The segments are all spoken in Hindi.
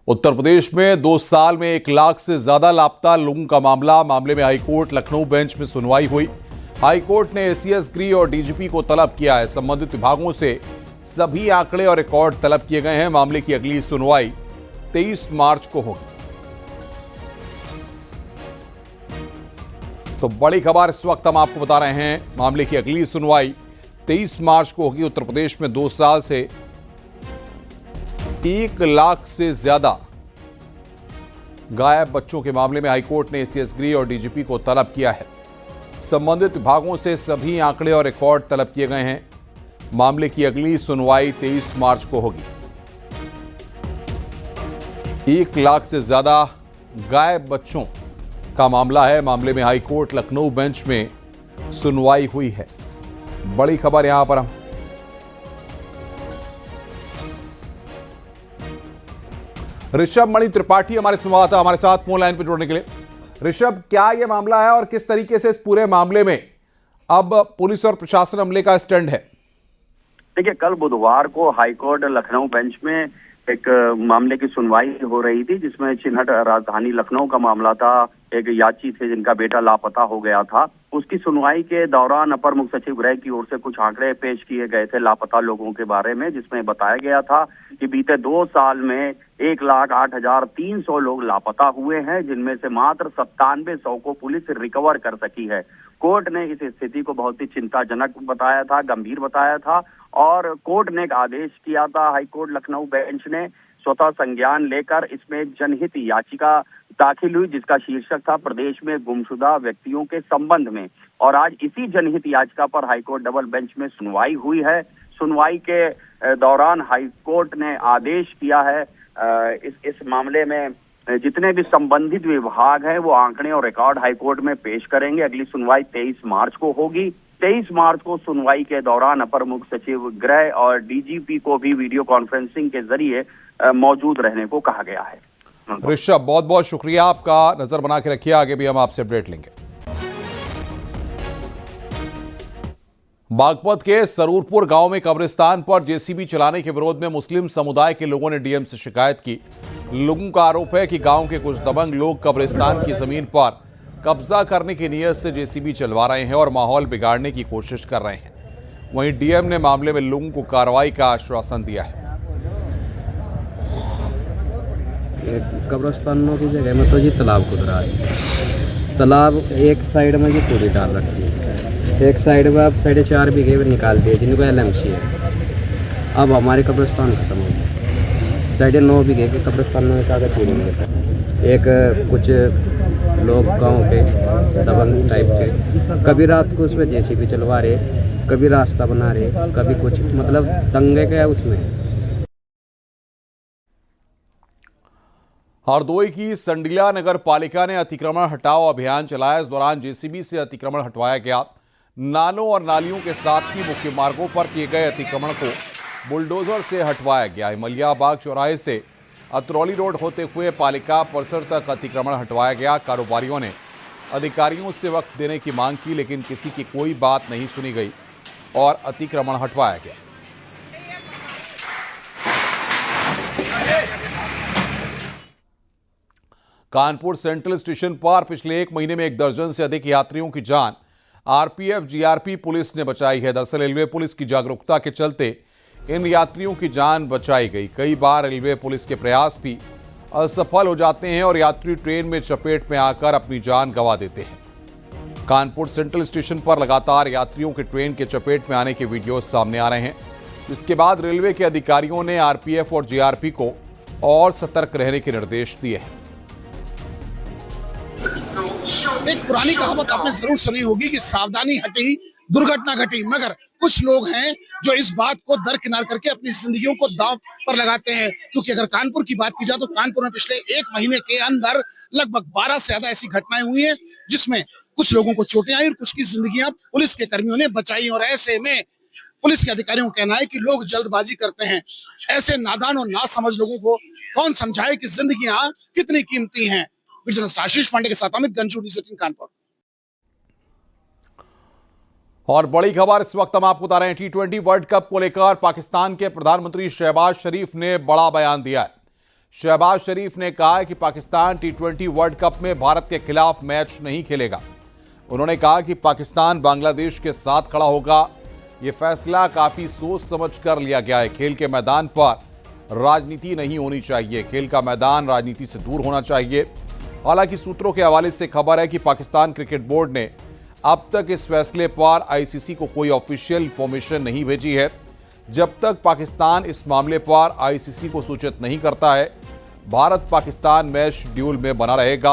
उत्तर प्रदेश में 2 साल में 1 लाख से ज्यादा लापता लोगों का मामले में हाईकोर्ट लखनऊ बेंच में सुनवाई हुई। हाईकोर्ट ने एसीएस गृह और डीजीपी को तलब किया है। संबंधित विभागों से सभी आंकड़े और रिकॉर्ड तलब किए गए हैं। मामले की अगली सुनवाई 23 मार्च को होगी। तो बड़ी खबर इस वक्त हम आपको बता रहे हैं, मामले की अगली सुनवाई 23 मार्च को होगी। उत्तर प्रदेश में 2 साल से 1 लाख से ज्यादा गायब बच्चों के मामले में हाईकोर्ट ने एसीएस गृह और डीजीपी को तलब किया है। संबंधित विभागों से सभी आंकड़े और रिकॉर्ड तलब किए गए हैं। मामले की अगली सुनवाई 23 मार्च को होगी। 1 लाख से ज्यादा गायब बच्चों का मामला है। मामले में हाईकोर्ट लखनऊ बेंच में सुनवाई हुई है। बड़ी खबर यहां पर हम ऋषभ मणि त्रिपाठी हमारे संवाददाता हमारे साथ फोन लाइन पर जोड़ने के लिए। ऋषभ, क्या यह मामला है और किस तरीके से इस पूरे मामले में अब पुलिस और प्रशासन अमले का स्टैंड है? देखिए, कल बुधवार को हाईकोर्ट लखनऊ बेंच में एक मामले की सुनवाई हो रही थी, जिसमें चिन्हट राजधानी लखनऊ का मामला था। एक याची थे जिनका बेटा लापता हो गया था। उसकी सुनवाई के दौरान अपर मुख्य सचिव गृह की ओर से कुछ आंकड़े पेश किए गए थे लापता लोगों के बारे में, जिसमें बताया गया था कि बीते 2 साल में 1,08,300 लोग लापता हुए हैं, जिनमें से मात्र 9700 को पुलिस रिकवर कर सकी है। कोर्ट ने इस स्थिति को बहुत ही चिंताजनक बताया था, गंभीर बताया था, और कोर्ट ने एक आदेश किया था। हाईकोर्ट लखनऊ बेंच ने स्वतः संज्ञान लेकर इसमें जनहित याचिका दाखिल हुई, जिसका शीर्षक था प्रदेश में गुमशुदा व्यक्तियों के संबंध में। और आज इसी जनहित याचिका पर हाईकोर्ट डबल बेंच में सुनवाई हुई है। सुनवाई के दौरान हाईकोर्ट ने आदेश किया है इस मामले में जितने भी संबंधित विभाग हैं वो आंकड़े और रिकॉर्ड हाईकोर्ट में पेश करेंगे। अगली सुनवाई 23 मार्च को होगी। 23 मार्च को सुनवाई के दौरान अपर मुख्य सचिव गृह और डीजीपी को भी वीडियो कॉन्फ्रेंसिंग के जरिए मौजूद रहने को कहा गया है। ऋषभ, बहुत बहुत शुक्रिया आपका। नजर बना के रखिए, आगे भी हम आपसे अपडेट लेंगे। बागपत के सरूरपुर गांव में कब्रिस्तान पर जेसीबी चलाने के विरोध में मुस्लिम समुदाय के लोगों ने डीएम से शिकायत की। लोगों का आरोप है कि गांव के कुछ दबंग लोग कब्रिस्तान की जमीन पर कब्जा करने की नीयत से जेसीबी चलवा रहे हैं और माहौल बिगाड़ने की कोशिश कर रहे हैं। वहीं डीएम ने मामले में लोगों को कार्रवाई का आश्वासन दिया है। कब्रिस्तानों की जगह में तो जी तालाब खुदरा है। तालाब एक साइड में जी पूरी डाल रखी है, एक साइड में अब 4.5 बीघे में निकाल दिए जिनको एलएमसी है। अब हमारे कब्रिस्तान खत्म हो गए। 9.5 बीघे के कब्रिस्तान में कागज पूरी नहीं रहता। एक कुछ लोग गांव के दबंग टाइप के कभी रात को उसमें जेसीबी चलवा रहे, कभी रास्ता बना रहे, कभी कुछ, मतलब दंगे क्या उसमें। हरदोई की संडिला नगर पालिका ने अतिक्रमण हटाओ अभियान चलाया। इस दौरान जेसीबी से अतिक्रमण हटवाया गया। नालों और नालियों के साथ ही मुख्य मार्गों पर किए गए अतिक्रमण को बुलडोजर से हटवाया गया। मलियाबाग चौराहे से अतरौली रोड होते हुए पालिका परिसर तक अतिक्रमण हटवाया गया। कारोबारियों ने अधिकारियों से वक्त देने की मांग की, लेकिन किसी की कोई बात नहीं सुनी गई और अतिक्रमण हटवाया गया। कानपुर सेंट्रल स्टेशन पर पिछले 1 महीने में 1 दर्जन से अधिक यात्रियों की जान आरपीएफ जीआरपी पुलिस ने बचाई है। दरअसल रेलवे पुलिस की जागरूकता के चलते इन यात्रियों की जान बचाई गई। कई बार रेलवे पुलिस के प्रयास भी असफल हो जाते हैं और यात्री ट्रेन में चपेट में आकर अपनी जान गंवा देते हैं। कानपुर सेंट्रल स्टेशन पर लगातार यात्रियों के ट्रेन के चपेट में आने के वीडियो सामने आ रहे हैं, जिसके बाद रेलवे के अधिकारियों ने आरपीएफ और जीआरपी को और सतर्क रहने के निर्देश दिए हैं। एक पुरानी कहावत आपने जरूर सुनी होगी कि सावधानी हटी दुर्घटना घटी, मगर कुछ लोग हैं जो इस बात को दरकिनार करके अपनी जिंदगियों को दांव पर लगाते हैं। क्योंकि अगर कानपुर की बात की जाए तो कानपुर में पिछले 1 महीने के अंदर लगभग 12 से ज्यादा ऐसी घटनाएं हुई हैं, जिसमें कुछ लोगों को चोटें आई और कुछ की जिंदगियां पुलिस के कर्मियों ने बचाई। और ऐसे में पुलिस के अधिकारियों का कहना है कि लोग जल्दबाजी करते हैं। ऐसे नादान और नासमझ लोगों को कौन समझाए कि जिंदगियां कितनी कीमती हैं। आशीष पांडे के साथ अमित गंजू, कानपुर। और बड़ी खबर इस वक्त हम आपको बता रहे हैं, T20 वर्ल्ड कप को लेकर पाकिस्तान के प्रधानमंत्री शहबाज शरीफ ने बड़ा बयान दिया है। शहबाज शरीफ ने कहा है कि पाकिस्तान T20 वर्ल्ड कप में भारत के खिलाफ मैच नहीं खेलेगा। उन्होंने कहा कि पाकिस्तान बांग्लादेश के साथ खड़ा होगा। यह फैसला काफी सोच समझ कर लिया गया है। खेल के मैदान पर राजनीति नहीं होनी चाहिए। खेल का मैदान राजनीति से दूर होना चाहिए। हालांकि सूत्रों के हवाले से खबर है कि पाकिस्तान क्रिकेट बोर्ड ने अब तक इस फैसले पर आईसीसी को कोई ऑफिशियल इंफॉर्मेशन नहीं भेजी है। जब तक पाकिस्तान इस मामले पर आईसीसी को सूचित नहीं करता है, भारत पाकिस्तान मैच शेड्यूल में बना रहेगा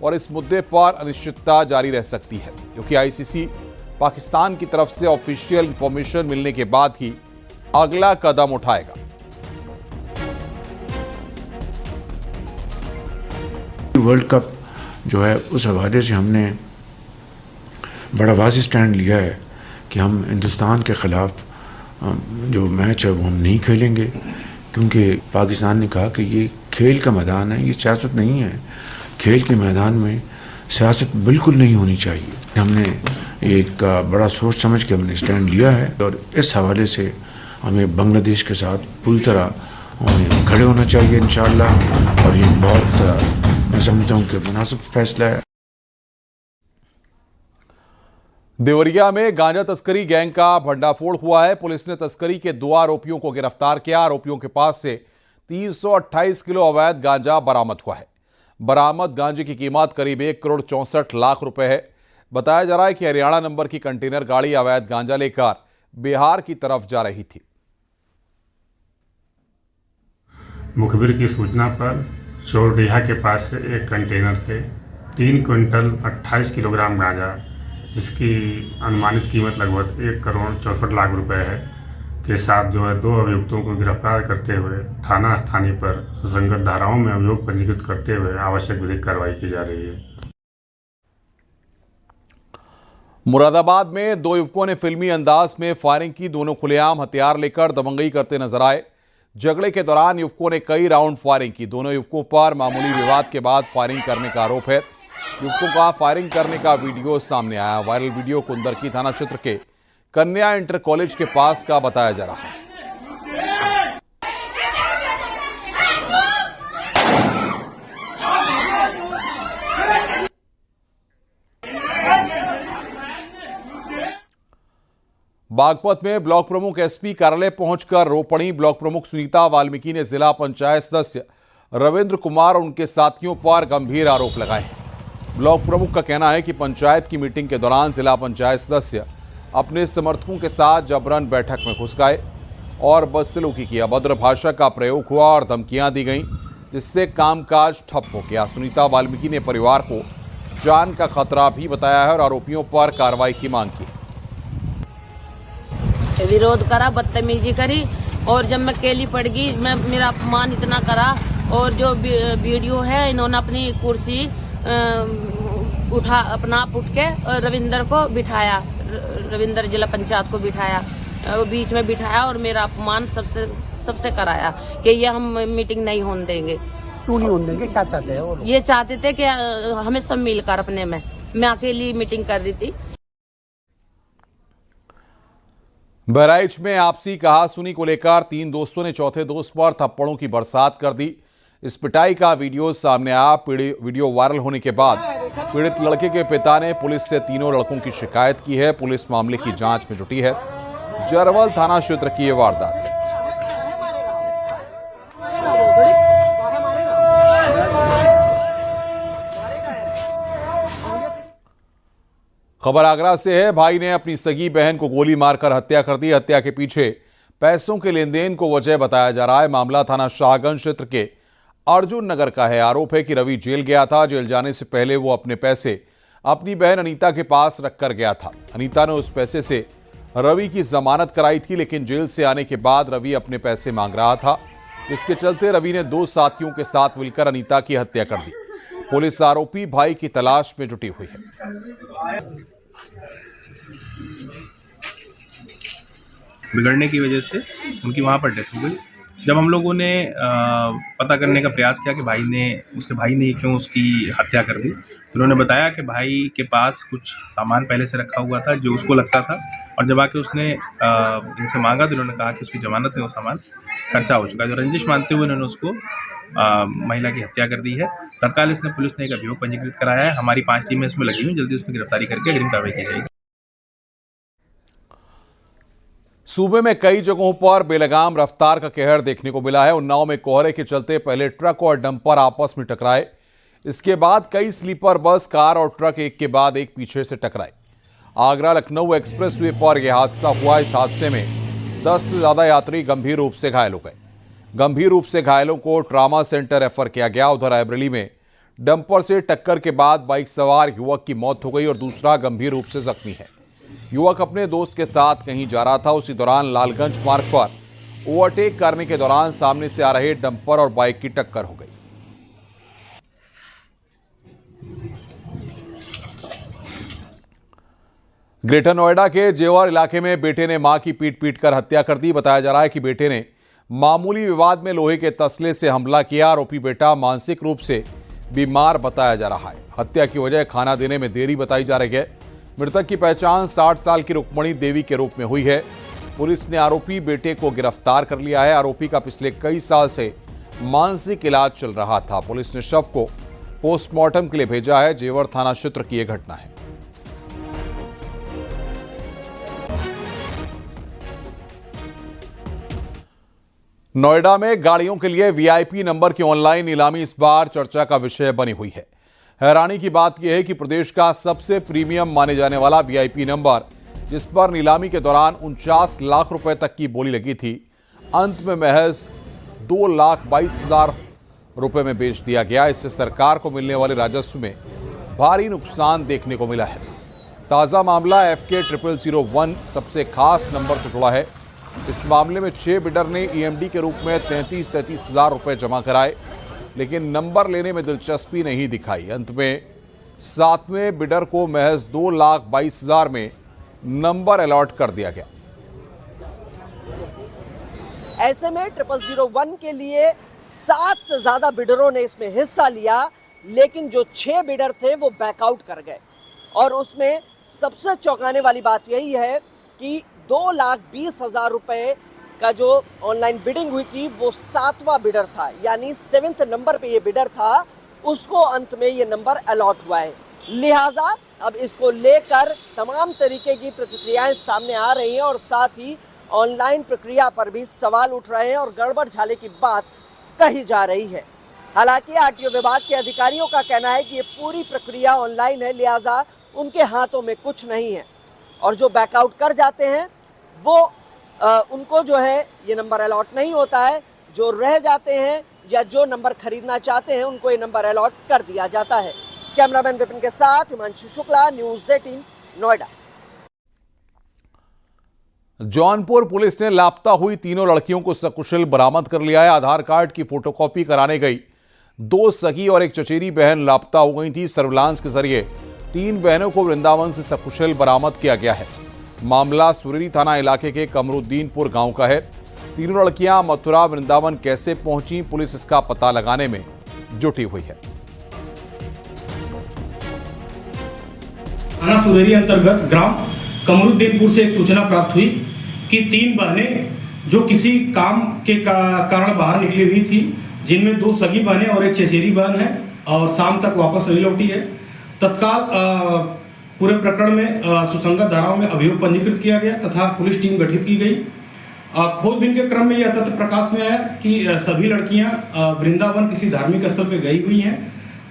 और इस मुद्दे पर अनिश्चितता जारी रह सकती है, क्योंकि आईसीसी पाकिस्तान की तरफ से ऑफिशियल इंफॉर्मेशन मिलने के बाद ही अगला कदम उठाएगा। वर्ल्ड कप जो है उस हवाले से हमने बड़ा वाज़ेह स्टैंड लिया है कि हम हिंदुस्तान के ख़िलाफ़ जो मैच है वो हम नहीं खेलेंगे, क्योंकि पाकिस्तान ने कहा कि ये खेल का मैदान है, ये सियासत नहीं है। खेल के मैदान में सियासत बिल्कुल नहीं होनी चाहिए। हमने एक बड़ा सोच समझ के हमने स्टैंड लिया है और इस हवाले से हमें बांग्लादेश के साथ पूरी तरह खड़े होना चाहिए इंशाअल्लाह। और ये बहुत मैं समझता हूँ कि मुनासिब फैसला है। देवरिया में गांजा तस्करी गैंग का भंडाफोड़ हुआ है। पुलिस ने तस्करी के 2 आरोपियों को गिरफ्तार किया। आरोपियों के पास से 328 किलो अवैध गांजा बरामद हुआ है। बरामद गांजे की कीमत करीब 1 करोड़ 64 लाख रुपए है। बताया जा रहा है कि हरियाणा नंबर की कंटेनर गाड़ी अवैध गांजा लेकर बिहार की तरफ जा रही थी। मुखबिर की सूचना पर चौरडीहा के पास से एक कंटेनर से 3 क्विंटल 28 किलोग्राम गांजा, जिसकी अनुमानित कीमत लगभग 1 करोड़ 64 लाख रुपए है, के साथ जो है 2 अभियुक्तों को गिरफ्तार करते हुए थाना स्थानीय पर सुसंगत धाराओं में अभियोग पंजीकृत करते हुए आवश्यक विधिक कार्रवाई की जा रही है। मुरादाबाद में 2 युवकों ने फिल्मी अंदाज में फायरिंग की। दोनों खुलेआम हथियार लेकर दबंगई करते नजर आए। झगड़े के दौरान युवकों ने कई राउंड फायरिंग की। दोनों युवकों पर मामूली विवाद के बाद फायरिंग करने का आरोप है। युवकों का फायरिंग करने का वीडियो सामने आया। वायरल वीडियो कुंदरकी थाना क्षेत्र के कन्या इंटर कॉलेज के पास का बताया जा रहा है। बागपत में ब्लॉक प्रमुख एसपी कार्यालय पहुंचकर रो पड़ी। ब्लॉक प्रमुख सुनीता वाल्मीकि ने जिला पंचायत सदस्य रविंद्र कुमार और उनके साथियों पर गंभीर आरोप लगाए। ब्लॉक प्रमुख का कहना है कि पंचायत की मीटिंग के दौरान जिला पंचायत सदस्य अपने समर्थकों के साथ जबरन बैठक में घुस गए और बदसलूकी की। अभद्र भाषा का प्रयोग हुआ और धमकियां दी गईं, जिससे कामकाज ठप हो गया। सुनीता वाल्मीकि ने परिवार को जान का खतरा भी बताया है और आरोपियों पर कार्रवाई की मांग की। विरोध करा, बदतमीजी करी और जब मैं केली पड़ गई, मेरा अपमान इतना करा। और जो वीडियो है, इन्होंने अपनी कुर्सी अपना उठ के रविंदर को बिठाया, रविंदर जिला पंचायत को बिठाया, बीच में बिठाया और मेरा अपमान सबसे कराया कि ये हम मीटिंग नहीं होने देंगे। क्यों नहीं होने देंगे? क्या चाहते हैं वो? ये चाहते थे कि हमें सब मिलकर अपने में, मैं अकेली मीटिंग कर रही थी। बहराइच में आपसी कहासुनी को लेकर 3 दोस्तों ने चौथे दोस्त पर थप्पड़ों की बरसात कर दी। इस पिटाई का वीडियो सामने आया। वीडियो वायरल होने के बाद पीड़ित लड़के के पिता ने पुलिस से तीनों लड़कों की शिकायत की है। पुलिस मामले की जांच में जुटी है। जरवल थाना क्षेत्र की यह वारदात है। खबर आगरा से है। भाई ने अपनी सगी बहन को गोली मारकर हत्या कर दी। हत्या के पीछे पैसों के लेन देन को वजह बताया जा रहा है। मामला थाना शाहगंज क्षेत्र के अर्जुन नगर का है। आरोप है कि रवि जेल गया था। जेल जाने से पहले वो अपने पैसे अपनी बहन अनीता के पास रखकर गया था। अनीता ने उस पैसे से रवि की जमानत कराई थी, लेकिन जेल से आने के बाद रवि अपने पैसे मांग रहा था, जिसके चलते रवि ने 2 साथियों के साथ मिलकर अनीता की हत्या कर दी। पुलिस आरोपी भाई की तलाश में जुटी हुई है। बिगड़ने की वजह से उनकी वहाँ पर डेथ हो गई। जब हम लोगों ने पता करने का प्रयास किया कि उसके भाई ने क्यों उसकी हत्या कर दी, तो उन्होंने बताया कि भाई के पास कुछ सामान पहले से रखा हुआ था जो उसको लगता था, और जब आके उसने इनसे मांगा तो उन्होंने कहा कि उसकी जमानत में वो सामान खर्चा हो चुका है। जो रंजिश मानते हुए उन्होंने उसको महिला की हत्या कर दी है। तत्काल इसने पुलिस ने एक अभियोग पंजीकृत कराया है। हमारी 5 टीमें इसमें लगी हुई, जल्दी उसमें गिरफ्तारी करके अग्रिम कार्रवाई की जाएगी। सूबे में कई जगहों पर बेलगाम रफ्तार का कहर देखने को मिला है। उन्नाव में कोहरे के चलते पहले ट्रक और डंपर आपस में टकराए, इसके बाद कई स्लीपर बस, कार और ट्रक एक के बाद एक पीछे से टकराए। आगरा लखनऊ एक्सप्रेसवे पर यह हादसा हुआ। इस हादसे में 10 से ज्यादा यात्री गंभीर रूप से घायल हो गए। गंभीर रूप से घायलों को ट्रामा सेंटर रेफर किया गया। उधर रायबरेली में डंपर से टक्कर के बाद बाइक सवार युवक की मौत हो गई और दूसरा गंभीर रूप से जख्मी है। युवक अपने दोस्त के साथ कहीं जा रहा था। उसी दौरान लालगंज मार्ग पर ओवरटेक करने के दौरान सामने से आ रहे डंपर और बाइक की टक्कर हो गई। ग्रेटर नोएडा के जेवर इलाके में बेटे ने मां की पीट कर हत्या कर दी। बताया जा रहा है कि बेटे ने मामूली विवाद में लोहे के तसले से हमला किया। आरोपी बेटा मानसिक रूप से बीमार बताया जा रहा है। हत्या की वजह खाना देने में देरी बताई जा रही है। मृतक की पहचान 60 साल की रुक्मणी देवी के रूप में हुई है। पुलिस ने आरोपी बेटे को गिरफ्तार कर लिया है। आरोपी का पिछले कई साल से मानसिक इलाज चल रहा था। पुलिस ने शव को पोस्टमार्टम के लिए भेजा है। जेवर थाना क्षेत्र की यह घटना है। नोएडा में गाड़ियों के लिए वीआईपी नंबर की ऑनलाइन नीलामी इस बार चर्चा का विषय बनी हुई है। हैरानी की बात यह है कि प्रदेश का सबसे प्रीमियम माने जाने वाला वीआईपी नंबर, जिस पर नीलामी के दौरान 49 लाख रुपए तक की बोली लगी थी, अंत में महज 2,22,000 रुपए में बेच दिया गया। इससे सरकार को मिलने वाले राजस्व में भारी नुकसान देखने को मिला है। ताज़ा मामला FK 0001 सबसे खास नंबर से जुड़ा है। इस मामले में 6 बिडर ने EMD के रूप में 33,000 रुपए जमा कराए, लेकिन नंबर लेने में दिलचस्पी नहीं दिखाई। अंत में 7वें बिडर को महज 2,22,000 में नंबर अलॉट कर दिया गया। ऐसे में 0001 के लिए 7 से ज्यादा बिडरों ने इसमें हिस्सा लिया, लेकिन जो 6 बिडर थे वो बैकआउट कर गए। और उसमें सबसे चौंकाने वाली बात यही है कि 2,20,000 रुपए का जो ऑनलाइन बिडिंग हुई थी वो 7वां बिडर था, यानी 7th नंबर पे ये बिडर था, उसको अंत में ये नंबर अलॉट हुआ है। लिहाजा अब इसको लेकर तमाम तरीके की प्रतिक्रियाएं सामने आ रही हैं और साथ ही ऑनलाइन प्रक्रिया पर भी सवाल उठ रहे हैं और गड़बड़ झाले की बात कही जा रही है। हालांकि आरटीओ विभाग के अधिकारियों का कहना है कि ये पूरी प्रक्रिया ऑनलाइन है, लिहाजा उनके हाथों में कुछ नहीं है और जो बैकआउट कर जाते हैं वो उनको जो है ये नंबर अलॉट नहीं होता है। जो रह जाते हैं या जो नंबर खरीदना चाहते हैं उनको ये नंबर अलॉट कर दिया जाता है। कैमरामैन विपिन के साथ हिमांशु शुक्ला, न्यूज़ 18 नोएडा। जौनपुर पुलिस ने लापता हुई तीनों लड़कियों को सकुशल बरामद कर लिया है। आधार कार्ड की फोटोकॉपी कराने गई 2 सगी और एक चचेरी बहन लापता हो गई थी। सर्विलांस के जरिए 3 बहनों को वृंदावन से सकुशल बरामद किया गया है। मामला सुरेरी थाना इलाके के कमरुद्दीनपुर गांव का है। तीनों लड़कियां मथुरा वृंदावन कैसे पहुंची, पुलिस इसका पता लगाने में जुटी हुई है। थाना सुरेरी अंतर्गत ग्राम कमरुद्दीनपुर से एक सूचना प्राप्त हुई कि 3 बहनें जो किसी काम के कारण बाहर निकली हुई थी, जिनमें 2 सगी बहनें और एक चचेरी बहन है और शाम तक वापस नहीं लौटी है। तत्काल पूरे प्रकरण में सुसंगत धाराओं में अभियोग पंजीकृत किया गया तथा पुलिस टीम गठित की गई। खोजबीन के क्रम में यह तथ्य प्रकाश में आया कि सभी लड़कियां वृंदावन किसी धार्मिक स्थल पर गई हुई हैं।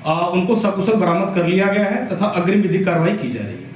उनको सकुशल बरामद कर लिया गया है तथा अग्रिम विधिक कार्रवाई की जा रही है।